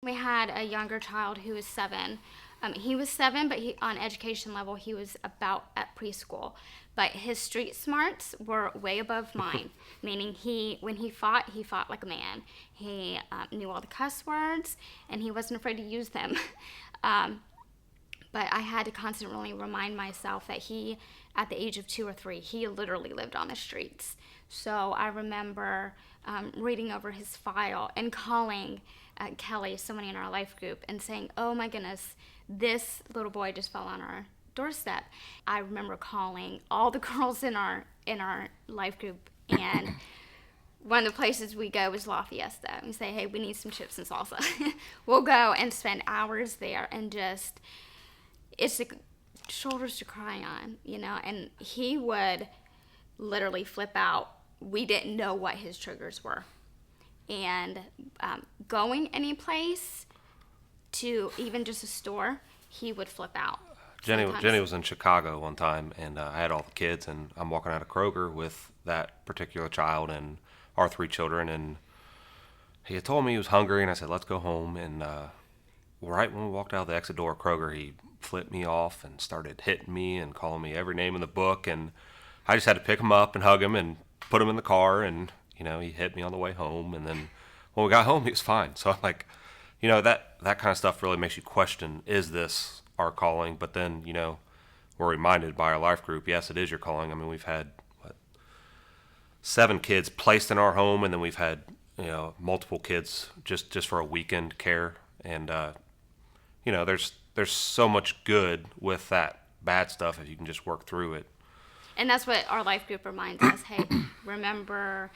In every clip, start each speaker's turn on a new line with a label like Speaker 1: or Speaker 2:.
Speaker 1: We had a younger child who was 7. He was 7, but on education level, he was about at preschool. But his street smarts were way above mine, meaning when he fought like a man. He knew all the cuss words, and he wasn't afraid to use them. um, but I had to constantly remind myself that at the age of 2 or 3, he literally lived on the streets. So I remember reading over his file and calling Kelly, someone in our life group, and saying, "Oh my goodness, this little boy just fell on our doorstep." I remember calling all the girls in our life group, and one of the places we go is La Fiesta. We say, "Hey, we need some chips and salsa." We'll go and spend hours there, and just it's the shoulders to cry on, And he would literally flip out. We didn't know what his triggers were, and going any place, to even just a store, he would flip out.
Speaker 2: Jenny was in Chicago one time, and I had all the kids, and I'm walking out of Kroger with that particular child and our 3 children, and he had told me he was hungry, and I said, "Let's go home." And right when we walked out the exit door of Kroger, he flipped me off and started hitting me and calling me every name in the book, and I just had to pick him up and hug him and put him in the car, and he hit me on the way home, and then when we got home, he was fine. So I'm like, that kind of stuff really makes you question, is this our calling? But then, we're reminded by our life group, yes, it is your calling. I mean, we've had 7 kids placed in our home, and then we've had, multiple kids just for a weekend care. And, there's so much good with that bad stuff if you can just work through it.
Speaker 1: And that's what our life group reminds us. Hey, remember,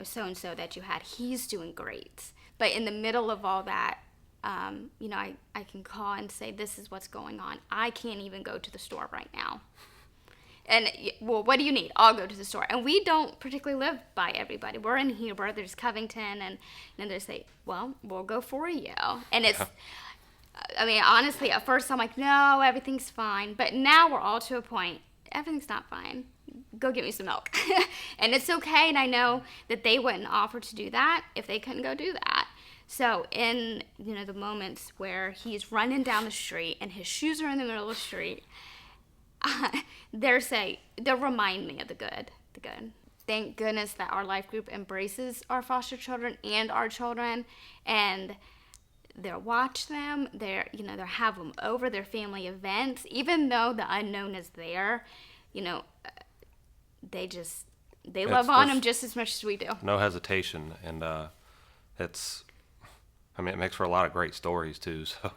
Speaker 1: so-and-so that you had. He's doing great. But in the middle of all that, I can call and say, "This is what's going on. I can't even go to the store right now." And, well, what do you need? I'll go to the store. And we don't particularly live by everybody. We're in Heber. There's Covington. And then they say, "Well, we'll go for you." And it's, I mean, honestly, at first I'm like, "No, everything's fine." But now we're all to a point, everything's not fine. Go get me some milk. And it's okay. And I know that they wouldn't offer to do that if they couldn't go do that. So in, the moments where he's running down the street and his shoes are in the middle of the street, they'll remind me of the good. Thank goodness that our life group embraces our foster children and our children, and they'll watch them. They'll have them over their family events, even though the unknown is there. They love on them just as much as we do.
Speaker 2: No hesitation, and it makes for a lot of great stories too. So